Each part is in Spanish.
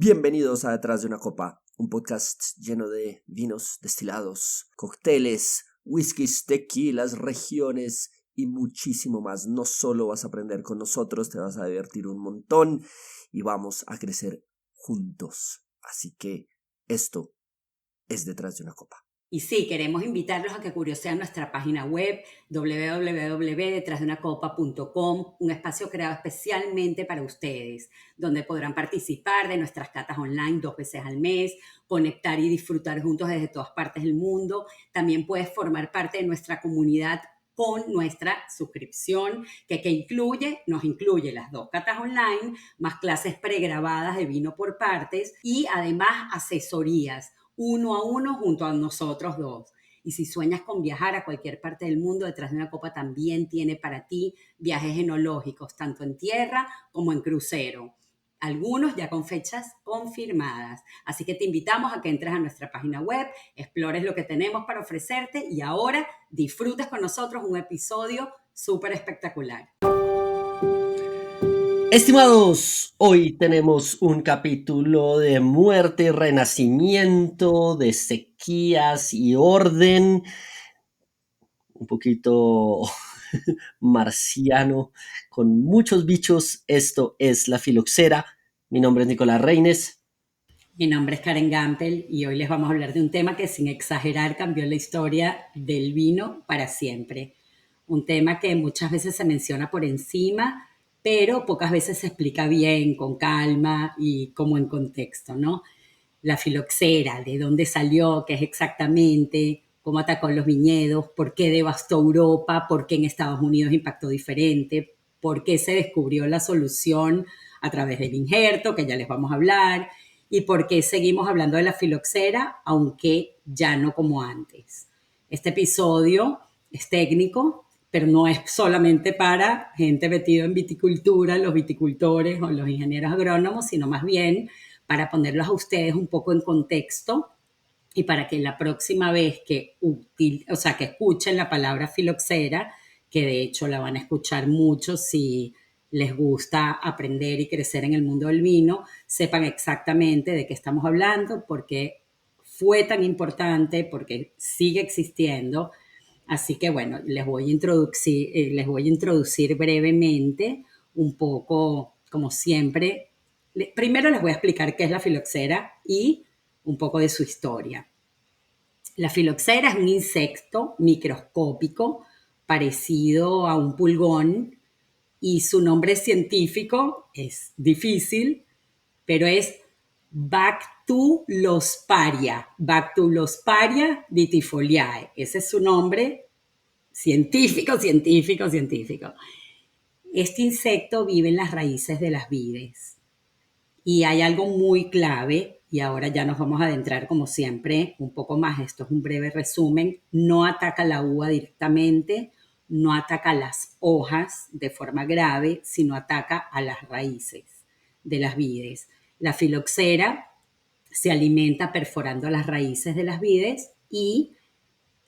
Bienvenidos a Detrás de una Copa, un podcast lleno de vinos destilados, cócteles, whiskies, tequilas, regiones y muchísimo más. No solo vas a aprender con nosotros, te vas a divertir un montón y vamos a crecer juntos. Así que esto es Detrás de una Copa. Y sí, queremos invitarlos a que curiosean nuestra página web www.detrasdeunacopa.com, un espacio creado especialmente para ustedes, donde podrán participar de nuestras catas online 2 veces al mes, conectar y disfrutar juntos desde todas partes del mundo. También puedes formar parte de nuestra comunidad con nuestra suscripción, que nos incluye las 2 catas online, más clases pregrabadas de vino por partes y además asesorías, 1 a 1 junto a nosotros dos. Y si sueñas con viajar a cualquier parte del mundo, Detrás de una Copa también tiene para ti viajes enológicos, tanto en tierra como en crucero. Algunos ya con fechas confirmadas. Así que te invitamos a que entres a nuestra página web, explores lo que tenemos para ofrecerte y ahora disfrutes con nosotros un episodio súper espectacular. Estimados, hoy tenemos un capítulo de muerte y renacimiento, de sequías y orden, un poquito marciano, con muchos bichos. Esto es la filoxera. Mi nombre es Nicolás Reines. Mi nombre es Karen Gampel y hoy les vamos a hablar de un tema que sin exagerar cambió la historia del vino para siempre. Un tema que muchas veces se menciona por encima, pero pocas veces se explica bien, con calma y como en contexto, ¿no? La filoxera, de dónde salió, qué es exactamente, cómo atacó los viñedos, por qué devastó Europa, por qué en Estados Unidos impactó diferente, por qué se descubrió la solución a través del injerto, que ya les vamos a hablar, y por qué seguimos hablando de la filoxera, aunque ya no como antes. Este episodio es técnico, pero no es solamente para gente metida en viticultura, los viticultores o los ingenieros agrónomos, sino más bien para ponerlos a ustedes un poco en contexto y para que la próxima vez que escuchen la palabra filoxera, que de hecho la van a escuchar mucho si les gusta aprender y crecer en el mundo del vino, sepan exactamente de qué estamos hablando, porque fue tan importante, porque sigue existiendo. Así que bueno, les voy a introducir brevemente un poco, como siempre. Primero les voy a explicar qué es la filoxera y un poco de su historia. La filoxera es un insecto microscópico parecido a un pulgón y su nombre científico es difícil, pero es Bactulosparia vitifoliae. Ese es su nombre científico. Este insecto vive en las raíces de las vides. Y hay algo muy clave, y ahora ya nos vamos a adentrar como siempre un poco más, esto es un breve resumen, no ataca la uva directamente, no ataca las hojas de forma grave, sino ataca a las raíces de las vides. La filoxera se alimenta perforando las raíces de las vides y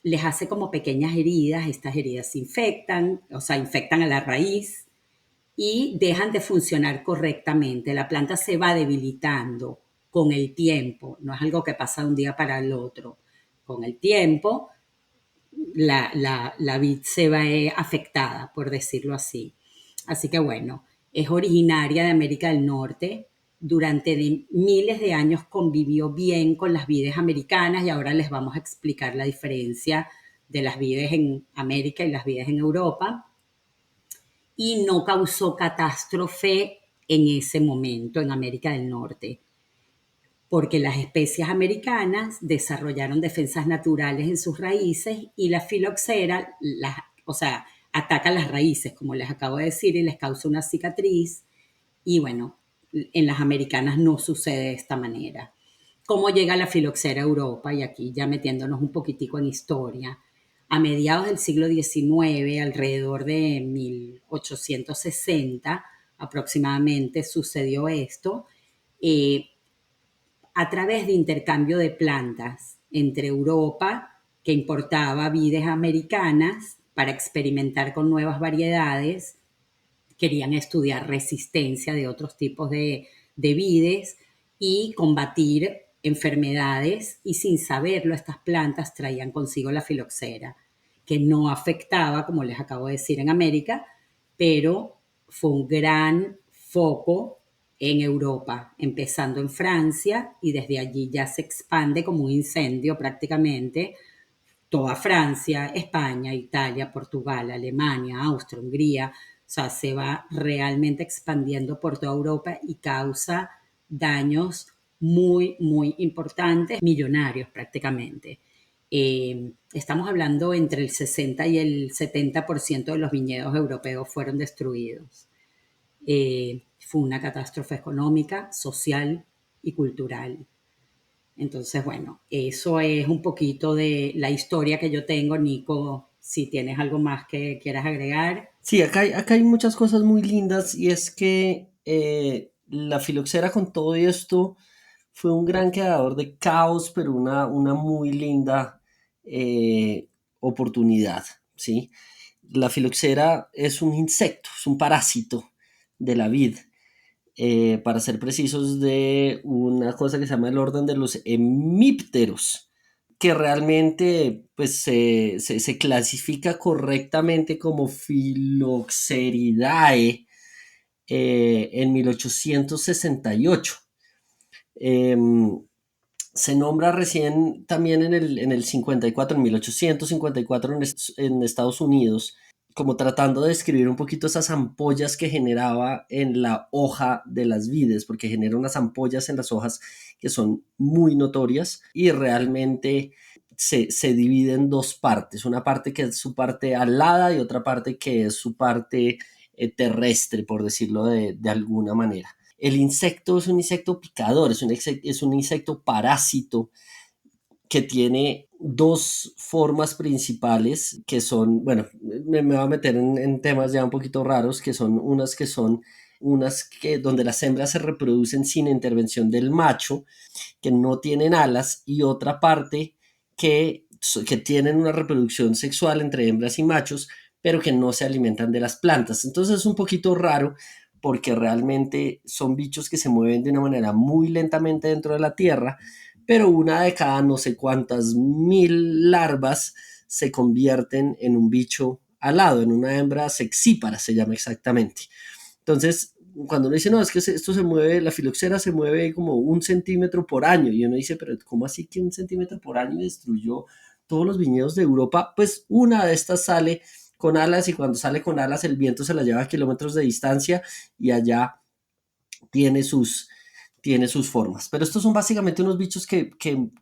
les hace como pequeñas heridas, estas heridas se infectan, infectan a la raíz y dejan de funcionar correctamente. La planta se va debilitando con el tiempo, no es algo que pasa de un día para el otro. Con el tiempo, la vid se va afectada, por decirlo así. Así que bueno, es originaria de América del Norte. Durante miles de años convivió bien con las vides americanas y ahora les vamos a explicar la diferencia de las vides en América y las vides en Europa. Y no causó catástrofe en ese momento en América del Norte, porque las especies americanas desarrollaron defensas naturales en sus raíces y la filoxera, ataca las raíces, como les acabo de decir, y les causa una cicatriz. Y bueno, en las americanas no sucede de esta manera. ¿Cómo llega la filoxera a Europa? Y aquí ya metiéndonos un poquitico en historia. A mediados del siglo XIX, alrededor de 1860 aproximadamente, sucedió esto a través de intercambio de plantas entre Europa, que importaba vides americanas para experimentar con nuevas variedades, querían estudiar resistencia de otros tipos de vides, y combatir enfermedades, y sin saberlo estas plantas traían consigo la filoxera, que no afectaba, como les acabo de decir, en América, pero fue un gran foco en Europa, empezando en Francia, y desde allí ya se expande como un incendio prácticamente toda Francia, España, Italia, Portugal, Alemania, Austria, Hungría. O sea, se va realmente expandiendo por toda Europa y causa daños muy, muy importantes, millonarios prácticamente. Estamos hablando entre el 60 y el 70% de los viñedos europeos fueron destruidos. Fue una catástrofe económica, social y cultural. Entonces, bueno, eso es un poquito de la historia que yo tengo. Nico, si tienes algo más que quieras agregar. Sí, acá hay muchas cosas muy lindas y es que la filoxera con todo esto fue un gran creador de caos, pero una muy linda oportunidad, ¿sí? La filoxera es un insecto, es un parásito de la vid, para ser precisos, de una cosa que se llama el orden de los hemípteros, que realmente pues, se clasifica correctamente como Phylloxeridae en 1868. Eh, Se nombra recién también en el 54, en 1854 en Estados Unidos, como tratando de describir un poquito esas ampollas que generaba en la hoja de las vides, porque genera unas ampollas en las hojas que son muy notorias y realmente se divide en dos partes, una parte que es su parte alada y otra parte que es su parte terrestre, por decirlo de alguna manera. El insecto es un insecto picador, es un insecto parásito que tiene dos formas principales que son, bueno, me voy a meter en temas ya un poquito raros, que son unas donde las hembras se reproducen sin intervención del macho, que no tienen alas, y otra parte que tienen una reproducción sexual entre hembras y machos, pero que no se alimentan de las plantas. Entonces es un poquito raro porque realmente son bichos que se mueven de una manera muy lentamente dentro de la tierra, pero una de cada no sé cuántas mil larvas se convierten en un bicho alado, en una hembra sexípara se llama exactamente. Entonces, cuando uno dice, no, es que esto se mueve, la filoxera se mueve como 1 centímetro por año, y uno dice, pero ¿cómo así que 1 centímetro por año destruyó todos los viñedos de Europa? Pues una de estas sale con alas, y cuando sale con alas el viento se la lleva a kilómetros de distancia y allá tiene sus, tiene sus formas. Pero estos son básicamente unos bichos que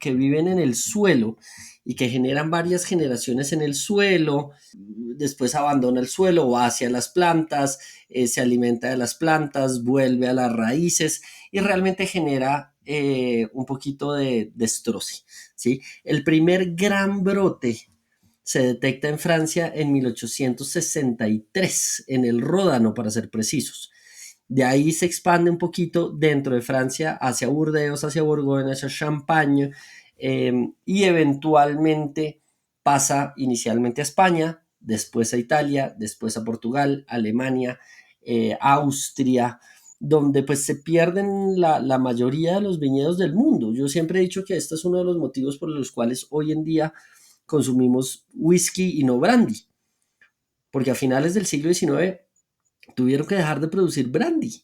viven en el suelo y que generan varias generaciones en el suelo, después abandona el suelo, va hacia las plantas, se alimenta de las plantas, vuelve a las raíces y realmente genera un poquito de destroce, ¿sí? El primer gran brote se detecta en Francia en 1863, en el Ródano para ser precisos. De ahí se expande un poquito dentro de Francia hacia Burdeos, hacia Borgoña, hacia Champagne, y eventualmente pasa inicialmente a España, después a Italia, después a Portugal, Alemania, Austria, donde pues se pierden la mayoría de los viñedos del mundo. Yo siempre he dicho que este es uno de los motivos por los cuales hoy en día consumimos whisky y no brandy, porque a finales del siglo XIX tuvieron que dejar de producir brandy,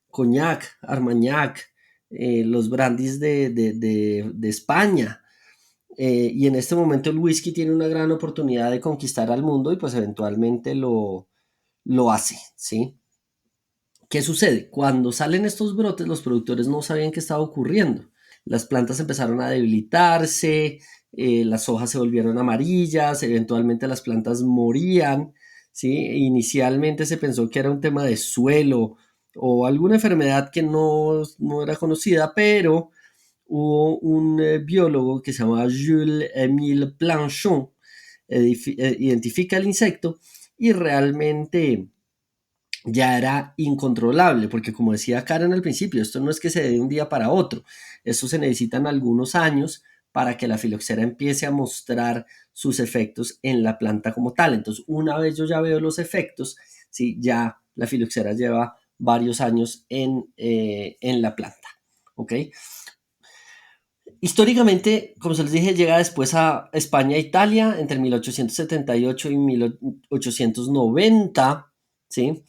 coñac, armagnac, los brandis de España. Y en este momento el whisky tiene una gran oportunidad de conquistar al mundo y pues eventualmente lo hace, ¿sí? ¿Qué sucede? Cuando salen estos brotes, los productores no sabían qué estaba ocurriendo. Las plantas empezaron a debilitarse, las hojas se volvieron amarillas, eventualmente las plantas morían, ¿sí? Inicialmente se pensó que era un tema de suelo o alguna enfermedad que no era conocida, pero hubo un biólogo que se llamaba Jules-Émile Planchon, identifica el insecto y realmente ya era incontrolable, porque como decía Karen al principio, esto no es que se dé de un día para otro, esto se necesitan algunos años para que la filoxera empiece a mostrar sus efectos en la planta como tal. Entonces, una vez yo ya veo los efectos, ¿sí? Ya la filoxera lleva varios años en la planta. ¿ok? Históricamente, como se les dije, llega después a España e Italia entre 1878 y 1890, ¿sí?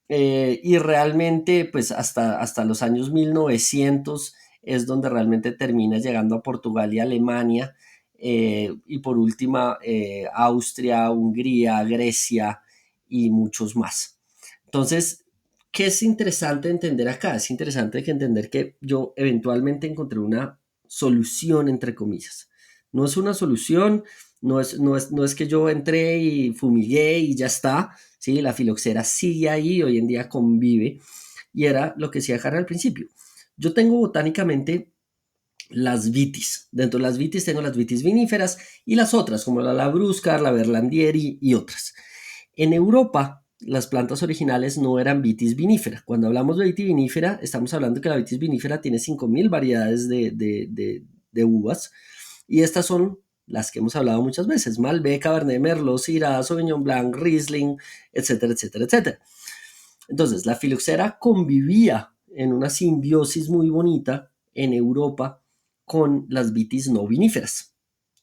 Y realmente, pues hasta los años 1900 es donde realmente termina llegando a Portugal y Alemania, y por última, Austria, Hungría, Grecia y muchos más. Entonces, ¿qué es interesante entender acá? Es interesante entender que yo eventualmente encontré una solución, entre comillas. No es una solución, no es que yo entré y fumigué y ya está, ¿sí? La filoxera sigue ahí, hoy en día convive, y era lo que decía Jara al principio. Yo tengo botánicamente las vitis. Dentro de las vitis tengo las vitis viníferas y las otras, como la labrusca, la berlandieri y otras. En Europa, las plantas originales no eran vitis vinífera. Cuando hablamos de vitis vinífera, estamos hablando que la vitis vinífera tiene 5.000 variedades de uvas, y estas son las que hemos hablado muchas veces: Malbec, Cabernet Merlot, Syrah, Sauvignon Blanc, Riesling, etcétera, etcétera, etcétera. Entonces, la filoxera convivía en una simbiosis muy bonita en Europa con las vitis no viníferas.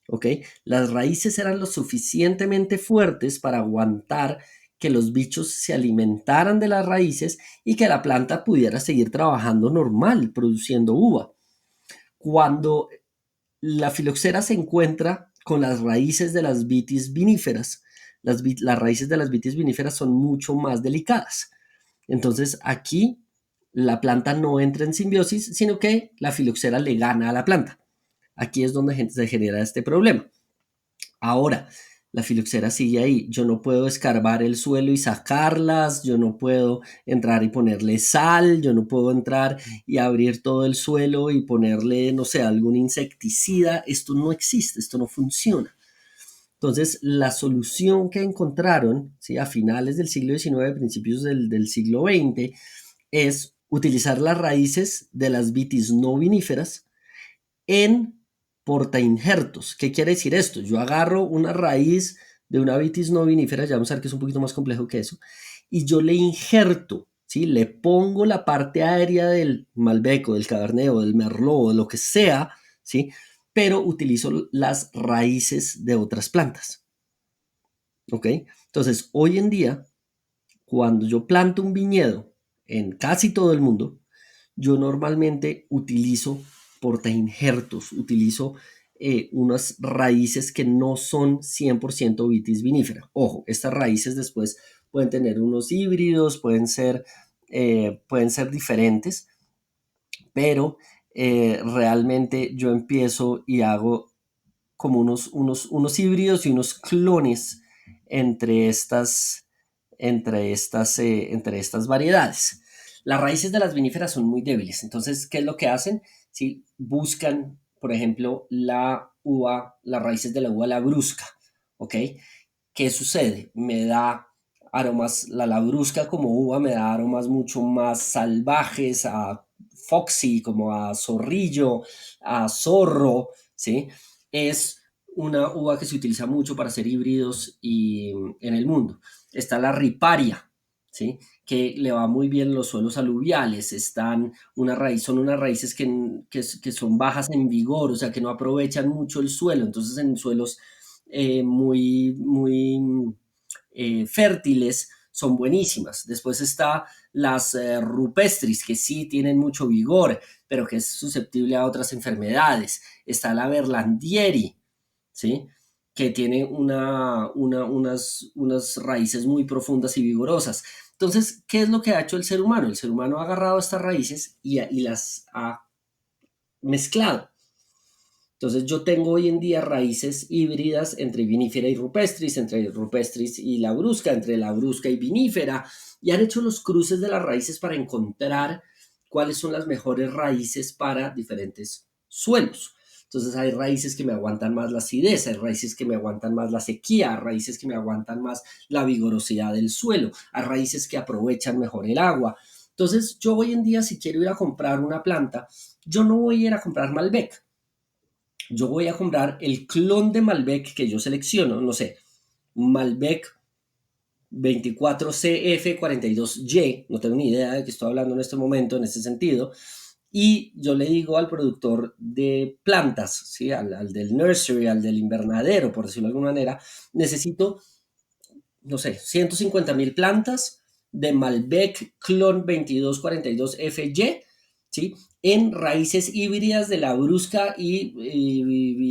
¿Ok? Las raíces eran lo suficientemente fuertes para aguantar que los bichos se alimentaran de las raíces y que la planta pudiera seguir trabajando normal, produciendo uva. Cuando la filoxera se encuentra con las raíces de las vitis viníferas, las raíces de las vitis viníferas son mucho más delicadas. Entonces aquí la planta no entra en simbiosis, sino que la filoxera le gana a la planta. Aquí es donde se genera este problema. Ahora, la filoxera sigue ahí. Yo no puedo escarbar el suelo y sacarlas, yo no puedo entrar y ponerle sal, yo no puedo entrar y abrir todo el suelo y ponerle, no sé, algún insecticida. Esto no existe, esto no funciona. Entonces, la solución que encontraron, ¿sí?, a finales del siglo XIX, principios del siglo XX, es utilizar las raíces de las vitis no viníferas en portainjertos. ¿Qué quiere decir esto? Yo agarro una raíz de una vitis no vinífera, ya vamos a ver que es un poquito más complejo que eso, y yo le injerto, ¿sí? Le pongo la parte aérea del Malbec o del Cabernet o del Merlot o de lo que sea, ¿sí? Pero utilizo las raíces de otras plantas, ¿ok? Entonces, hoy en día, cuando yo planto un viñedo en casi todo el mundo, yo normalmente utilizo portainjertos, utilizo unas raíces que no son 100% vitis vinífera. Ojo, estas raíces después pueden tener unos híbridos, pueden ser diferentes, pero realmente yo empiezo y hago como unos híbridos y unos clones entre estas, entre estas variedades. Las raíces de las viníferas son muy débiles, entonces, ¿qué es lo que hacen? Si buscan, por ejemplo, las raíces de la uva labrusca, ¿ok? ¿Qué sucede? Me da aromas, la labrusca como uva me da aromas mucho más salvajes, a foxy, como a zorrillo, a zorro, ¿sí? Es una uva que se utiliza mucho para hacer híbridos en el mundo. Está la riparia, ¿sí?, que le va muy bien los suelos aluviales. Son unas raíces que son bajas en vigor, o sea, que no aprovechan mucho el suelo. Entonces, en suelos muy, muy fértiles son buenísimas. Después está las rupestris, que sí tienen mucho vigor, pero que es susceptible a otras enfermedades. Está la berlandieri, ¿sí?, que tiene unas raíces muy profundas y vigorosas. Entonces, ¿qué es lo que ha hecho el ser humano? El ser humano ha agarrado estas raíces y las ha mezclado. Entonces yo tengo hoy en día raíces híbridas entre vinífera y rupestris, entre rupestris y labrusca, entre labrusca y vinífera, y han hecho los cruces de las raíces para encontrar cuáles son las mejores raíces para diferentes suelos. Entonces hay raíces que me aguantan más la acidez, hay raíces que me aguantan más la sequía, hay raíces que me aguantan más la vigorosidad del suelo, hay raíces que aprovechan mejor el agua. Entonces yo hoy en día, si quiero ir a comprar una planta, yo no voy a ir a comprar Malbec, yo voy a comprar el clon de Malbec que yo selecciono, no sé, Malbec 24CF42Y, no tengo ni idea de qué estoy hablando en este momento en este sentido, y yo le digo al productor de plantas, ¿sí? Al del nursery, al del invernadero, por decirlo de alguna manera, necesito, no sé, 150.000 plantas de Malbec Clon 2242 FY, ¿sí? En raíces híbridas de la brusca y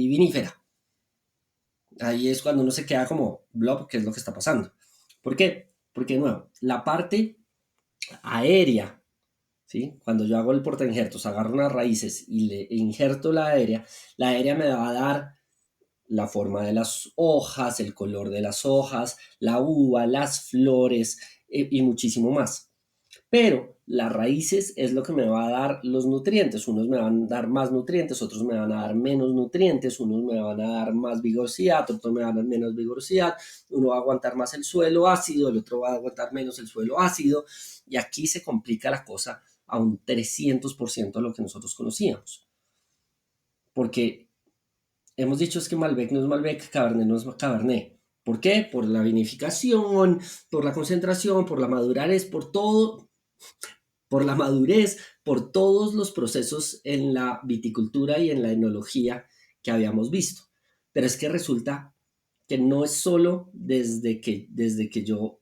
vinífera. Ahí es cuando uno se queda como, blob, ¿qué es lo que está pasando? ¿Por qué? Porque, de nuevo, la parte aérea, ¿sí? Cuando yo hago el porta injertos, agarro unas raíces y le injerto la aérea me va a dar la forma de las hojas, el color de las hojas, la uva, las flores y muchísimo más. Pero las raíces es lo que me va a dar los nutrientes. Unos me van a dar más nutrientes, otros me van a dar menos nutrientes, unos me van a dar más vigorosidad, otros me van a dar menos vigorosidad. Uno va a aguantar más el suelo ácido, el otro va a aguantar menos el suelo ácido. Y aquí se complica la cosa a un 300% de lo que nosotros conocíamos. Porque hemos dicho es que Malbec no es Malbec, Cabernet no es Cabernet. ¿Por qué? Por la vinificación, por la concentración, por la madurez, por todo, por la madurez, por todos los procesos en la viticultura y en la enología que habíamos visto. Pero es que resulta que no es solo desde que yo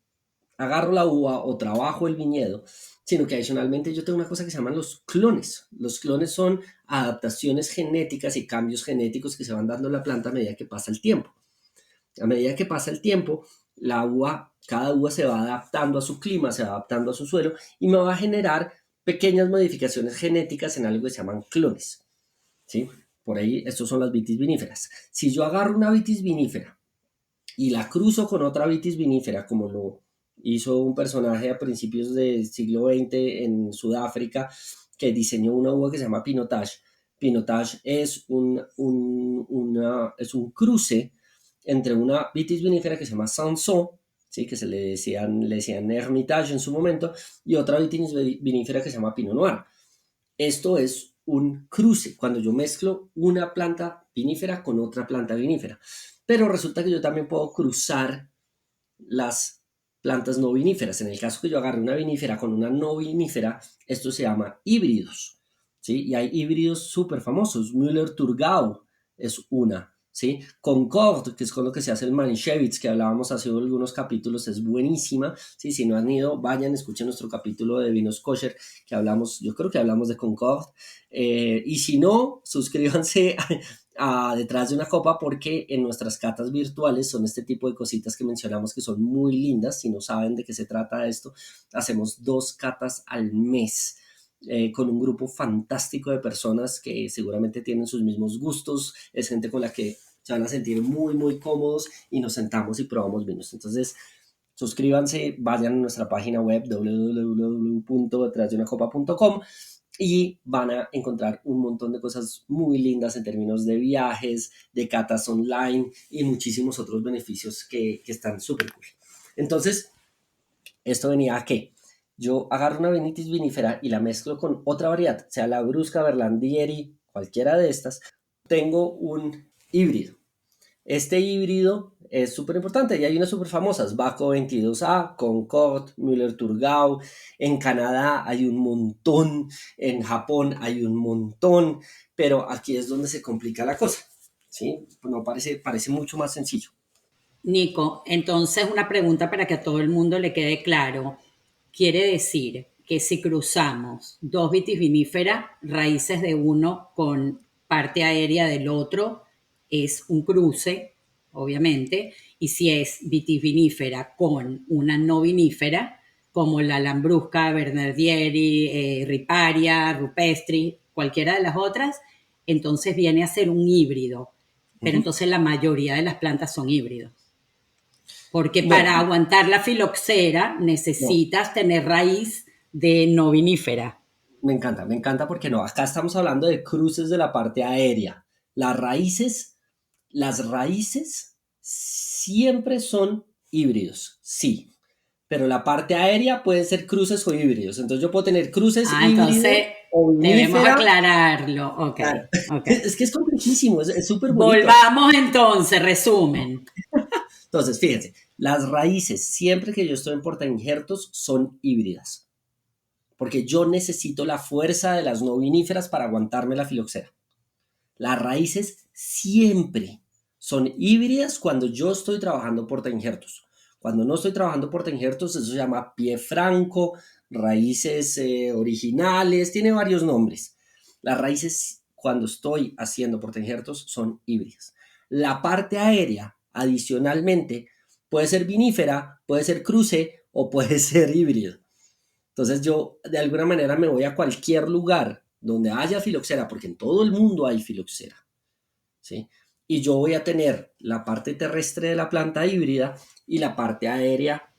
agarro la uva o trabajo el viñedo, sino que adicionalmente yo tengo una cosa que se llaman los clones. Los clones son adaptaciones genéticas y cambios genéticos que se van dando en la planta a medida que pasa el tiempo. A medida que pasa el tiempo, cada uva se va adaptando a su clima, se va adaptando a su suelo y me va a generar pequeñas modificaciones genéticas en algo que se llaman clones, ¿sí? Por ahí, estos son las vitis viníferas. Si yo agarro una vitis vinífera y la cruzo con otra vitis vinífera, como lo hizo un personaje a principios del siglo XX en Sudáfrica, que diseñó una uva que se llama Pinotage. Pinotage es es un cruce entre una vitis vinífera que se llama Sanson, ¿sí? Que le decían Hermitage en su momento, y otra vitis vinífera que se llama Pinot Noir. Esto es un cruce, cuando yo mezclo una planta vinífera con otra planta vinífera. Pero resulta que yo también puedo cruzar las plantas no viníferas. En el caso que yo agarre una vinífera con una no vinífera, esto se llama híbridos, ¿sí? Y hay híbridos súper famosos. Müller-Thurgau es una, ¿sí? Concord, que es con lo que se hace el Manischewitz, que hablábamos hace algunos capítulos, es buenísima, ¿sí? Si no han ido, vayan, escuchen nuestro capítulo de vinos kosher, que hablamos, yo creo que hablamos de Concord, y si no, suscríbanse a Detrás de una Copa, porque en nuestras catas virtuales son este tipo de cositas que mencionamos que son muy lindas. Si no saben de qué se trata esto, hacemos 2 catas al mes, con un grupo fantástico de personas que seguramente tienen sus mismos gustos, es gente con la que se van a sentir muy, muy cómodos y nos sentamos y probamos vinos. Entonces, suscríbanse, vayan a nuestra página web www.detrasdeunacopa.com y van a encontrar un montón de cosas muy lindas en términos de viajes, de catas online y muchísimos otros beneficios que están súper cool. Entonces, esto venía a que yo agarro una vitis vinífera y la mezclo con otra variedad, sea la Brusca, Berlandieri, cualquiera de estas, tengo un híbrido. Este híbrido es súper importante y hay unas súper famosas, Baco 22A, Concord, Müller-Thurgau. En Canadá hay un montón, en Japón hay un montón, pero aquí es donde se complica la cosa, ¿sí? No parece mucho más sencillo. Nico, entonces una pregunta para que a todo el mundo le quede claro. Quiere decir que si cruzamos dos vitiviníferas, raíces de uno con parte aérea del otro, es un cruce, obviamente, y si es vitivinífera con una no vinífera, como la Lambrusca, Bernardieri, Riparia, Rupestri, cualquiera de las otras, entonces viene a ser un híbrido. Pero entonces la mayoría de las plantas son híbridos. Porque No, para aguantar la filoxera no, necesitas tener raíz de no vinífera. me encanta porque no, acá estamos hablando de cruces de la parte aérea. Las raíces siempre son híbridos, sí, pero la parte aérea puede ser cruces o híbridos. Entonces yo puedo tener cruces híbridos Entonces o debemos vinífera. aclararlo. Ok, Claro. ok. Es que es complejísimo, es súper bonito. Volvamos entonces, resumen. Entonces, fíjense, las raíces, siempre que yo estoy en portainjertos, son híbridas. porque yo necesito la fuerza de las no viníferas para aguantarme la filoxera. Las raíces siempre son híbridas cuando yo estoy trabajando portainjertos. Cuando no estoy trabajando portainjertos, eso se llama pie franco, raíces originales, tiene varios nombres. Las raíces, cuando estoy haciendo portainjertos, son híbridas. La parte aérea, adicionalmente, puede ser vinífera, puede ser cruce o puede ser híbrido. Entonces yo de alguna manera me voy a cualquier lugar donde haya filoxera, porque en todo el mundo hay filoxera, ¿sí? Y yo voy a tener la parte terrestre de la planta híbrida y la parte aérea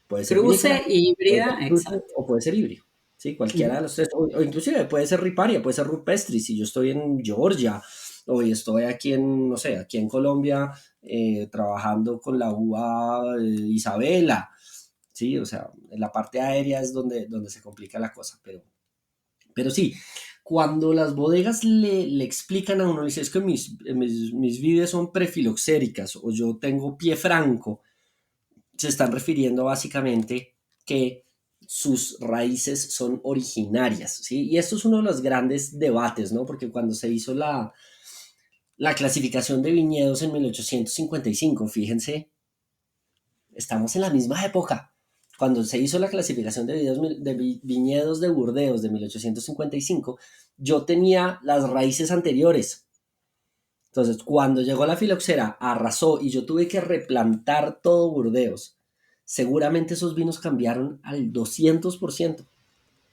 puede ser Cruce, vinífera, puede ser híbrida, cruce exacto. o puede ser híbrido, ¿sí? Cualquiera de los tres, o inclusive puede ser riparia, puede ser rupestris, si yo estoy en Georgia o estoy aquí en, no sé, aquí en Colombia trabajando con la uva Isabela, ¿sí? O sea, en la parte aérea es donde se complica la cosa, pero sí, cuando las bodegas le explican a uno, le dicen, es que mis vides son prefiloxéricas o yo tengo pie franco, se están refiriendo básicamente que sus raíces son originarias, ¿sí? Y esto es uno de los grandes debates, ¿no? Porque cuando se hizo la clasificación de viñedos en 1855, fíjense, estamos en la misma época. Cuando se hizo la clasificación de viñedos de Burdeos de 1855, yo tenía las raíces anteriores. Entonces, cuando llegó la filoxera, arrasó y yo tuve que replantar todo Burdeos. Seguramente esos vinos cambiaron al 200%.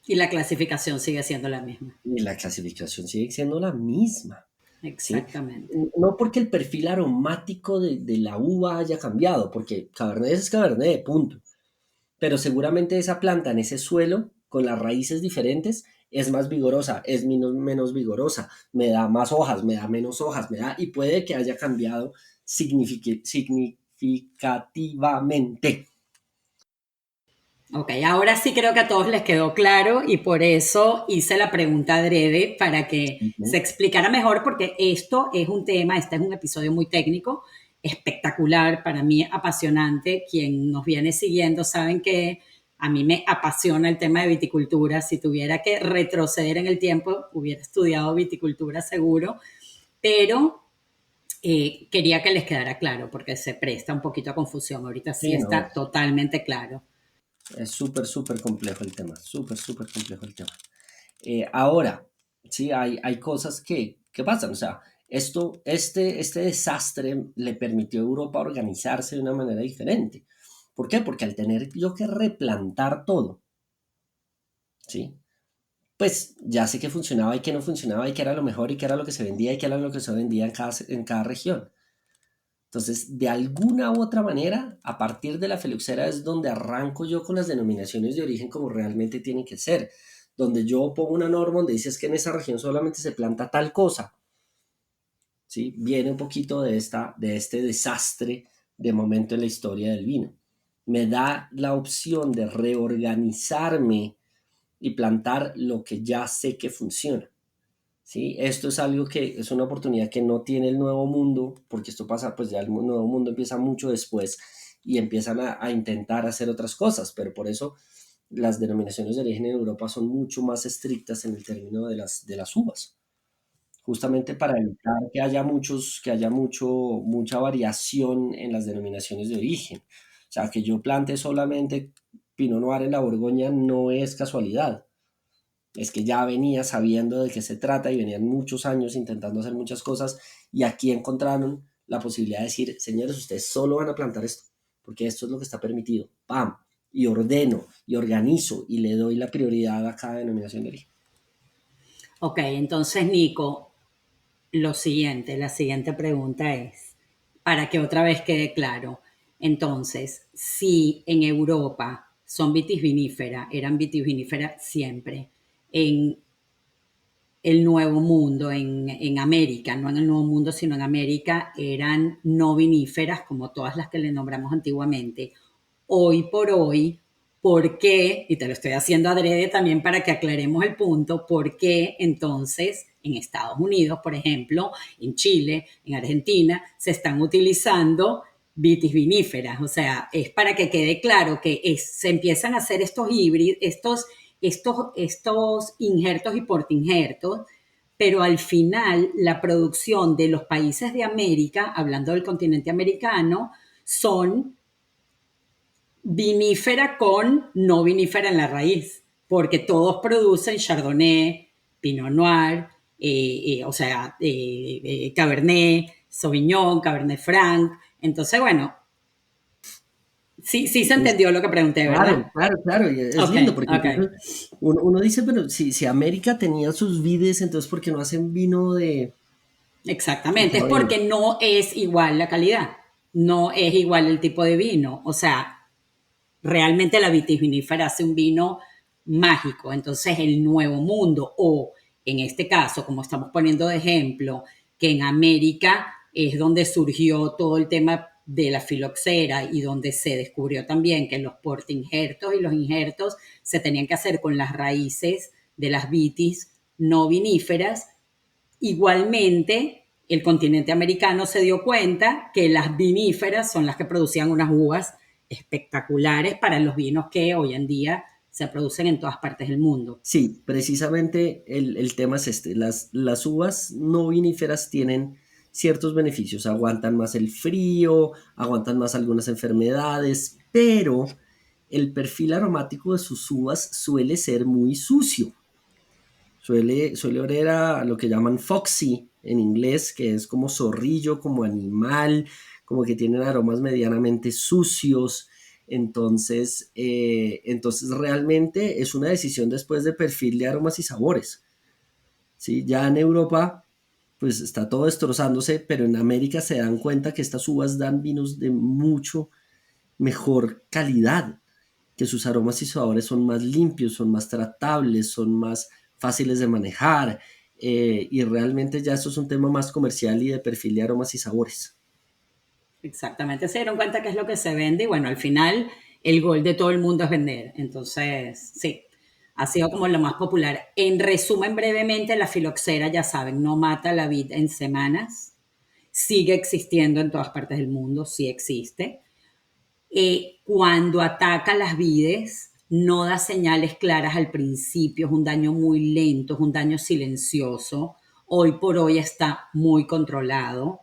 Y la clasificación sigue siendo la misma. Y la clasificación sigue siendo la misma, ¿sí? Exactamente. No porque el perfil aromático de la uva haya cambiado, porque Cabernet es Cabernet, punto. Pero seguramente esa planta en ese suelo, con las raíces diferentes, es más vigorosa, es menos vigorosa, me da más hojas, me da menos hojas, y puede que haya cambiado significativamente. Ok, ahora sí creo que a todos les quedó claro y por eso hice la pregunta adrede para que se Ujú. explicara mejor porque esto es un tema, este es un episodio muy técnico, espectacular, para mí apasionante. Quien nos viene siguiendo saben que a mí me apasiona el tema de viticultura. Si tuviera que retroceder en el tiempo, hubiera estudiado viticultura seguro, pero quería que les quedara claro porque se presta un poquito a confusión. Ahorita sí Sí, no, está totalmente claro. es súper complejo el tema, súper complejo el tema. Ahora, sí, hay cosas que pasan, o sea, este desastre le permitió a Europa organizarse de una manera diferente. ¿Por qué? Porque al tener yo que replantar todo, ¿sí? Pues ya sé que funcionaba y que no funcionaba y que era lo mejor y que era lo que se vendía y que era lo que se vendía en cada región. Entonces, de alguna u otra manera, a partir de la filoxera es donde arranco yo con las denominaciones de origen como realmente tienen que ser, donde yo pongo una norma donde dices que en esa región solamente se planta tal cosa, ¿sí? Viene un poquito de este desastre de momento en la historia del vino. Me da la opción de reorganizarme y plantar lo que ya sé que funciona. ¿Sí? Esto es algo que es una oportunidad que no tiene el Nuevo Mundo, porque esto pasa, pues ya el Nuevo Mundo empieza mucho después y empiezan a intentar hacer otras cosas, pero por eso las denominaciones de origen en Europa son mucho más estrictas en el término de las uvas, justamente para evitar mucha variación en las denominaciones de origen. O sea, que yo plante solamente Pinot Noir en la Borgoña no es casualidad, es que ya venía sabiendo de qué se trata y venían muchos años intentando hacer muchas cosas y aquí encontraron la posibilidad de decir, señores, ustedes solo van a plantar esto, porque esto es lo que está permitido, ¡pam! Y ordeno y organizo y le doy la prioridad a cada denominación de origen. Ok, entonces Nico, la siguiente pregunta es, para que otra vez quede claro, entonces, si en Europa son vitis eran vitis siempre, en el Nuevo Mundo, en América, no en el Nuevo Mundo, sino en América, eran no viníferas, como todas las que le nombramos antiguamente, hoy por hoy, ¿por qué? Y te lo estoy haciendo adrede también para que aclaremos el punto, ¿por qué entonces en Estados Unidos, por ejemplo, en Chile, en Argentina, se están utilizando vitis viníferas. O sea, es para que quede claro que se empiezan a hacer estos híbridos, estos injertos y portinjertos, pero al final la producción de los países de América, hablando del continente americano, son vinífera con no vinífera en la raíz, porque todos producen Chardonnay, Pinot Noir, Cabernet Sauvignon, Cabernet Franc. Entonces, bueno, sí se Es- entendió lo que pregunté, claro, ¿verdad? claro, claro, y es Ok, lindo porque ok. entonces uno dice, pero si América tenía sus vides, entonces ¿por qué no hacen vino de Exactamente, es Cabernet? porque no es igual la calidad, no es igual el tipo de vino. O sea, realmente la vitivinífera hace un vino mágico. Entonces, el Nuevo Mundo, o en este caso, como estamos poniendo de ejemplo, que en América es donde surgió todo el tema de la filoxera y donde se descubrió también que los portinjertos y los injertos se tenían que hacer con las raíces de las vitis no viníferas. Igualmente, el continente americano se dio cuenta que las viníferas son las que producían unas uvas espectaculares para los vinos que hoy en día se producen en todas partes del mundo. Sí, precisamente el tema es este. Las uvas no viníferas tienen ciertos beneficios, aguantan más el frío, aguantan más algunas enfermedades, pero el perfil aromático de sus uvas suele ser muy sucio. Suele oler a lo que llaman foxy en inglés, que es como zorrillo, como animal, como que tienen aromas medianamente sucios. Entonces realmente es una decisión después de perfil de aromas y sabores. ¿Sí? Ya en Europa, pues está todo destrozándose, pero en América se dan cuenta que estas uvas dan vinos de mucho mejor calidad, que sus aromas y sabores son más limpios, son más tratables, son más fáciles de manejar, y realmente ya eso es un tema más comercial y de perfil de aromas y sabores. Exactamente, se dieron cuenta que es lo que se vende y bueno, al final el gol de todo el mundo es vender. Entonces, sí, ha sido como lo más popular. En resumen, brevemente, la filoxera, ya saben, no mata la vid en semanas, sigue existiendo en todas partes del mundo, sí existe. Cuando ataca las vides, no da señales claras al principio, es un daño muy lento, es un daño silencioso. Hoy por hoy está muy controlado.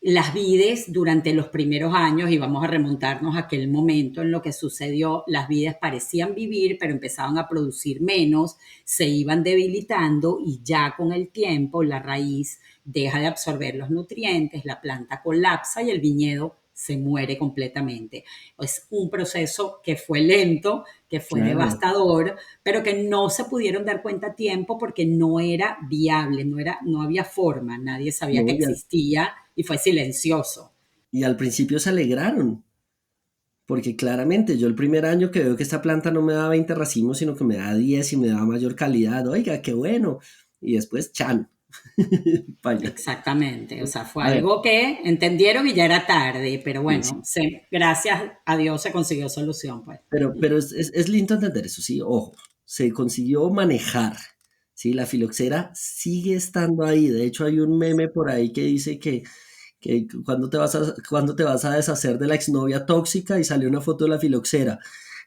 Las vides durante los primeros años, y vamos a remontarnos a aquel momento en lo que sucedió, las vides parecían vivir, pero empezaban a producir menos, se iban debilitando y ya con el tiempo la raíz deja de absorber los nutrientes, la planta colapsa y el viñedo se muere completamente. Es un proceso que fue lento, que fue Claro, devastador, pero que no se pudieron dar cuenta a tiempo porque no era viable, no había forma, nadie sabía que no, existía y fue silencioso. y al principio se alegraron, porque claramente yo el primer año que veo que esta planta no me da 20 racimos, sino que me da 10 y me da mayor calidad, oiga, qué bueno. Y después, chan, paila. Exactamente, o sea, fue A ver, algo que entendieron y ya era tarde, pero sí, bueno, sí. gracias a Dios se consiguió solución, pues. Pero es lindo entender eso, sí, ojo, se consiguió manejar, sí, la filoxera sigue estando ahí. De hecho, hay un meme por ahí que dice que cuando te vas a deshacer de la exnovia tóxica y sale una foto de la filoxera,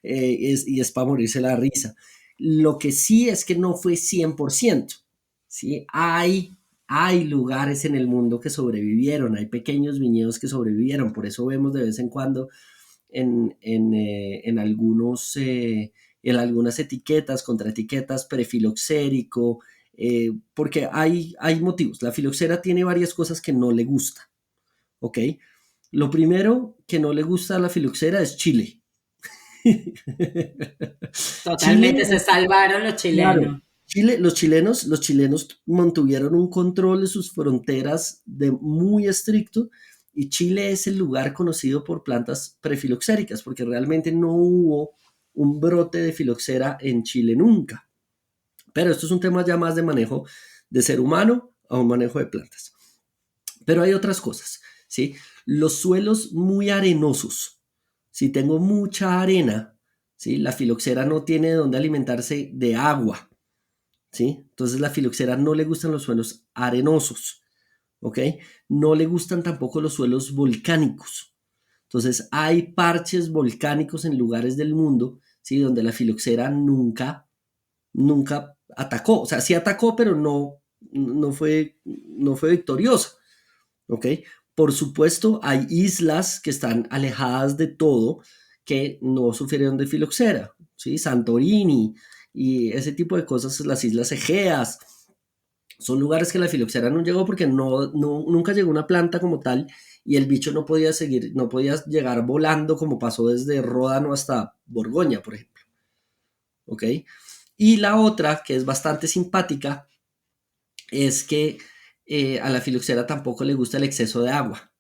y es para morirse la risa. Lo que sí es que no fue 100%, ¿sí? Hay lugares en el mundo que sobrevivieron, hay pequeños viñedos que sobrevivieron, por eso vemos de vez en cuando en algunas etiquetas, contraetiquetas, prefiloxérico, porque hay motivos. La filoxera tiene varias cosas que no le gusta, ¿ok? Lo primero que no le gusta a la filoxera es Chile. Chile, Totalmente, se salvaron los claro, chilenos. los chilenos mantuvieron un control de sus fronteras muy estricto, y Chile es el lugar conocido por plantas prefiloxéricas, porque realmente no hubo un brote de filoxera en Chile nunca. Pero esto es un tema ya más de manejo de ser humano a un manejo de plantas. Pero hay otras cosas, ¿sí? Los suelos muy arenosos. Si tengo mucha arena, ¿sí? La filoxera no tiene dónde alimentarse de agua, ¿sí? Entonces la filoxera no le gustan los suelos arenosos, ¿ok? No le gustan tampoco los suelos volcánicos, Entonces hay parches volcánicos en lugares del mundo, ¿sí? Donde la filoxera nunca atacó. O sea, sí atacó, pero no fue victoriosa. ¿Ok? Por supuesto, hay islas que están alejadas de todo que no sufrieron de filoxera, ¿sí? Santorini y ese tipo de cosas, las islas Egeas, son lugares que la filoxera no llegó porque nunca llegó una planta como tal y el bicho no podía seguir, no podía llegar volando como pasó desde Ródano hasta Borgoña, por ejemplo. ¿Ok? Y la otra, que es bastante simpática, es que a la filoxera tampoco le gusta el exceso de agua.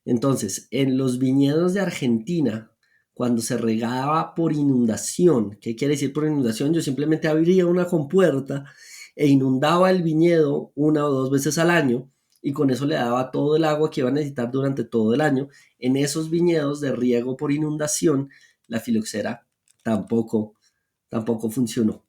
Entonces, en los viñedos de Argentina, cuando se regaba por inundación, ¿qué quiere decir por inundación? Yo simplemente abría una compuerta e inundaba el viñedo 1 o 2 veces al año y con eso le daba todo el agua que iba a necesitar durante todo el año. En esos viñedos de riego por inundación, la filoxera tampoco, tampoco funcionó.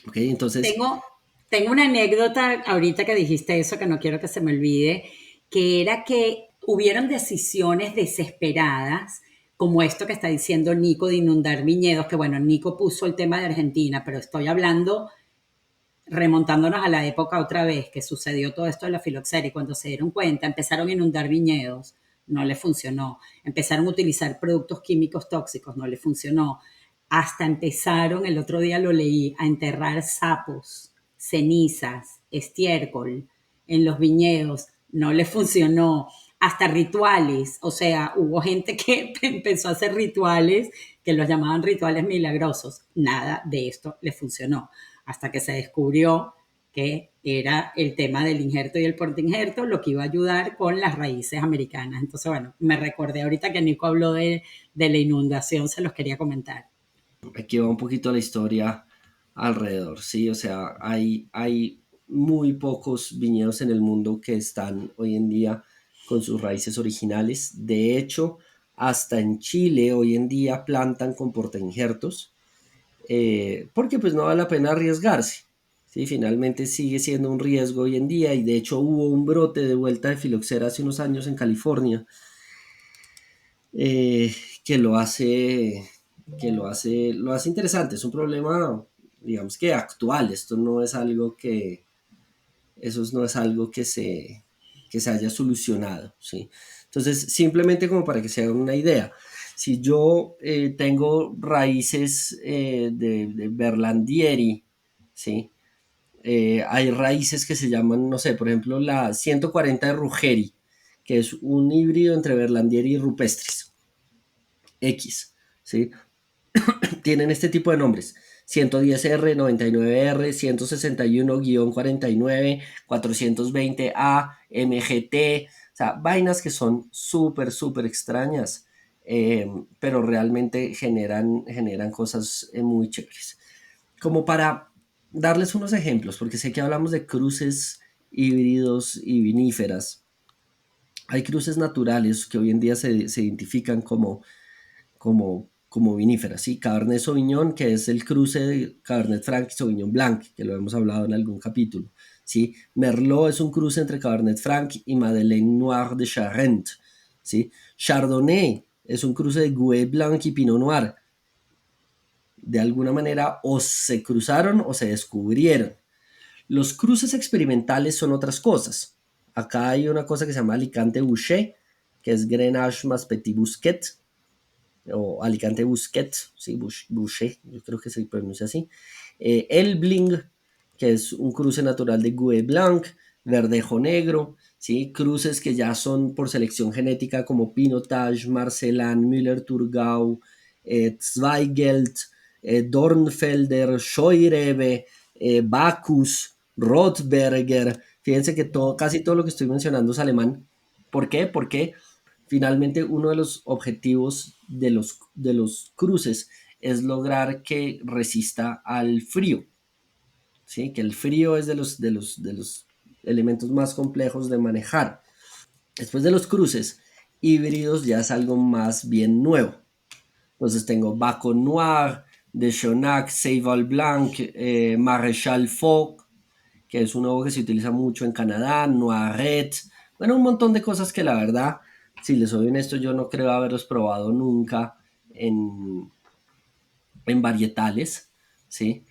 ¿Ok? Entonces, Tengo, tengo una anécdota ahorita que dijiste eso que no quiero que se me olvide, que era que hubieron decisiones desesperadas, como esto que está diciendo Nico de inundar viñedos, que bueno, Nico puso el tema de Argentina, pero estoy hablando remontándonos a la época otra vez que sucedió todo esto de la filoxera y cuando se dieron cuenta empezaron a inundar viñedos, no le funcionó. Empezaron a utilizar productos químicos tóxicos, no le funcionó. Hasta empezaron, el otro día lo leí, a enterrar sapos, cenizas, estiércol en los viñedos, no le funcionó. Hasta rituales, o sea, hubo gente que empezó a hacer rituales que los llamaban rituales milagrosos. Nada de esto le funcionó hasta que se descubrió que era el tema del injerto y el portainjerto lo que iba a ayudar con las raíces americanas. Entonces, bueno, me recordé ahorita que Nico habló de la inundación, se los quería comentar. aquí va un poquito la historia alrededor, ¿sí? O sea, hay muy pocos viñedos en el mundo que están hoy en día con sus raíces originales. De hecho, hasta en Chile hoy en día plantan con portainjertos porque pues no vale la pena arriesgarse. Sí, finalmente sigue siendo un riesgo hoy en día y de hecho hubo un brote de vuelta de filoxera hace unos años en California eh, que lo hace interesante. Es un problema, digamos que actual. Esto no es algo que, eso no es algo que se haya solucionado, ¿sí? Entonces, simplemente como para que se hagan una idea, si yo tengo raíces de Berlandieri, ¿sí? Hay raíces que se llaman, no sé, por ejemplo, la 140 de Ruggeri, que es un híbrido entre Berlandieri y Rupestris X, ¿sí? Tienen este tipo de nombres. 110R, 99R, 161-49, 420A, MGT, o sea, vainas que son súper, súper extrañas, pero realmente generan cosas muy chéveres. Como para darles unos ejemplos, porque sé que hablamos de cruces híbridos y viníferas. Hay cruces naturales que hoy en día se identifican como viníferas, ¿sí? Cabernet Sauvignon, que es el cruce de Cabernet Franc y Sauvignon Blanc, que lo hemos hablado en algún capítulo, ¿sí? Merlot es un cruce entre Cabernet Franc y Madeleine Noir de Charente, ¿sí? Chardonnay es un cruce de Gouais Blanc y Pinot Noir. De alguna manera o se cruzaron o se descubrieron. Los cruces experimentales son otras cosas. Acá hay una cosa que se llama Alicante Bouschet, que es Grenache más Petit Bousquet, o Alicante Busquet, sí, Boucher, yo creo que se pronuncia así. Elbling, que es un cruce natural de Gouais Blanc, Verdejo Negro, ¿sí? Cruces que ya son por selección genética como Pinotage, Marcelin, Müller-Thurgau, Zweigelt, Dornfelder, Scheurebe, Bacchus, Rothberger. Fíjense que casi todo lo que estoy mencionando es alemán. ¿Por qué? Porque finalmente uno de los objetivos de los cruces es lograr que resista al frío, ¿sí? Que el frío es de los elementos más complejos de manejar. Después de los cruces híbridos ya es algo más bien nuevo. Entonces tengo Baco Noir, de Chonac, Seyval Blanc, Maréchal Foch, que es un ovo que se utiliza mucho en Canadá, Noiret, bueno, un montón de cosas que la verdad Si les soy honesto, yo no creo haberlos probado nunca en, en varietales, ¿sí?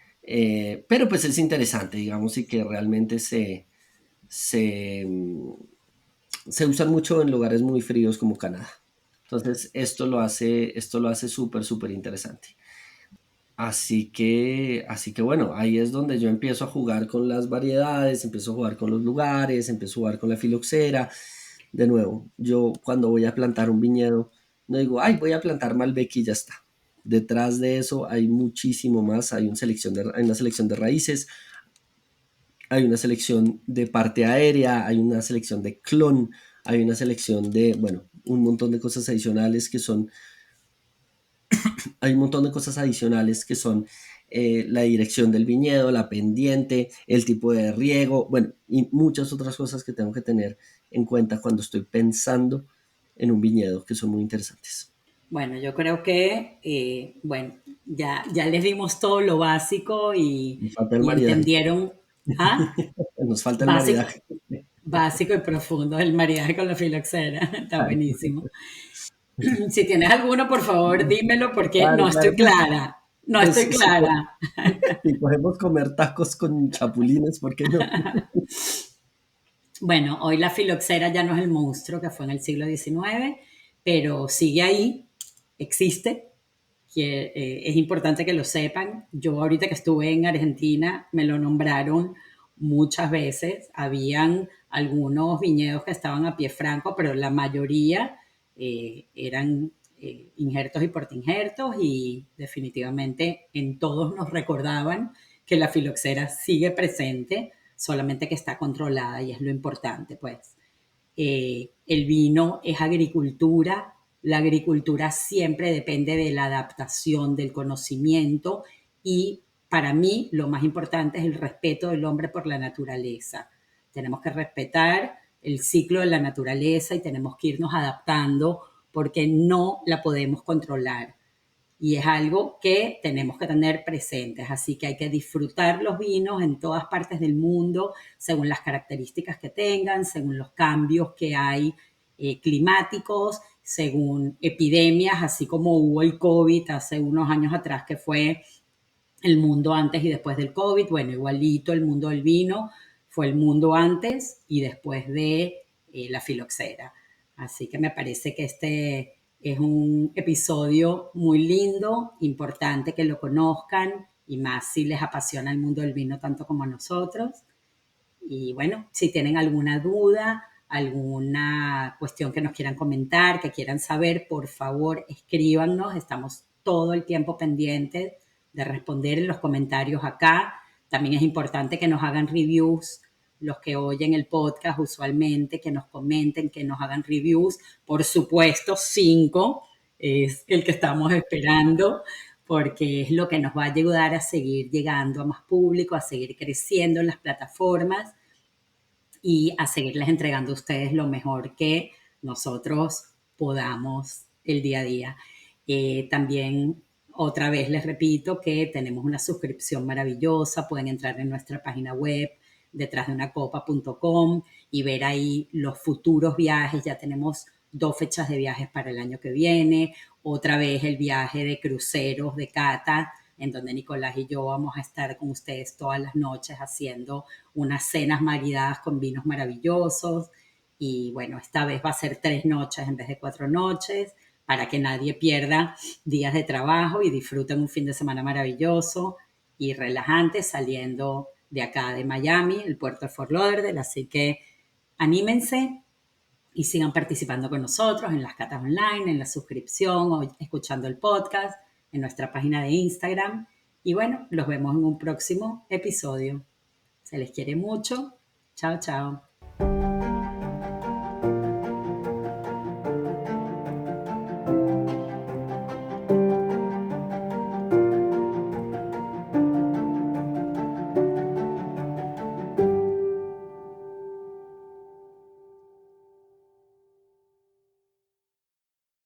Pero pues es interesante, digamos, y que realmente se, mm, se usan mucho en lugares muy fríos como Canadá. Entonces, esto lo hace súper, súper interesante. Así que bueno, ahí es donde yo empiezo a jugar con las variedades, empiezo a jugar con los lugares, empiezo a jugar con la filoxera. De nuevo, yo cuando voy a plantar un viñedo, no digo, ay, voy a plantar Malbec y ya está. Detrás de eso hay muchísimo más, hay una selección de raíces, hay una selección de parte aérea, hay una selección de clon, hay una selección de, bueno, un montón de cosas adicionales que son hay un montón de cosas adicionales que son la dirección del viñedo, la pendiente, el tipo de riego, bueno, y muchas otras cosas que tengo que tener en cuenta cuando estoy pensando en un viñedo que son muy interesantes. Bueno, yo creo que, bueno, ya les dimos todo lo básico Nos falta el y maridaje. entendieron, ¿ah? Nos falta el Básico, maridaje. básico y profundo el maridaje con la filoxera. Está buenísimo. Si tienes alguno, por favor, dímelo porque Claro, no claro. estoy clara. No Pues estoy clara. si podemos comer tacos con chapulines, ¿por qué no? Bueno, hoy la filoxera ya no es el monstruo que fue en el siglo XIX, pero sigue ahí, existe, que es importante que lo sepan. Yo ahorita que estuve en Argentina me lo nombraron muchas veces. Habían algunos viñedos que estaban a pie franco, pero la mayoría eran injertos y portinjertos y definitivamente en todos nos recordaban que la filoxera sigue presente, solamente que está controlada y es lo importante, pues. El vino es agricultura, la agricultura siempre depende de la adaptación, del conocimiento y para mí lo más importante es el respeto del hombre por la naturaleza. Tenemos que respetar el ciclo de la naturaleza y tenemos que irnos adaptando porque no la podemos controlar y es algo que tenemos que tener presentes. Así que hay que disfrutar los vinos en todas partes del mundo, según las características que tengan, según los cambios que hay climáticos, según epidemias, así como hubo el COVID hace unos años atrás, que fue el mundo antes y después del COVID. Bueno, igualito el mundo del vino fue el mundo antes y después de la filoxera. Así que me parece que este es un episodio muy lindo, importante que lo conozcan y más si les apasiona el mundo del vino tanto como a nosotros. Y bueno, si tienen alguna duda, alguna cuestión que nos quieran comentar, que quieran saber, por favor escríbanos. Estamos todo el tiempo pendientes de responder en los comentarios acá. También es importante que nos hagan reviews, los que oyen el podcast usualmente, que nos comenten, que nos hagan reviews. Por supuesto, 5 es el que estamos esperando porque es lo que nos va a ayudar a seguir llegando a más público, a seguir creciendo en las plataformas y a seguirles entregando a ustedes lo mejor que nosotros podamos el día a día. También otra vez les repito que tenemos una suscripción maravillosa, pueden entrar en nuestra página web detrásdeunacopa.com y ver ahí los futuros viajes. Ya tenemos 2 fechas de viajes para el año que viene, otra vez el viaje de cruceros de Cata, en donde Nicolás y yo vamos a estar con ustedes todas las noches haciendo unas cenas maridadas con vinos maravillosos. Y bueno, esta vez va a ser 3 noches en vez de 4 noches, para que nadie pierda días de trabajo y disfruten un fin de semana maravilloso y relajante saliendo de acá de Miami, el puerto de Fort Lauderdale. Así que anímense y sigan participando con nosotros en las catas online, en la suscripción o escuchando el podcast, en nuestra página de Instagram. Y bueno, los vemos en un próximo episodio. Se les quiere mucho. Chao, chao.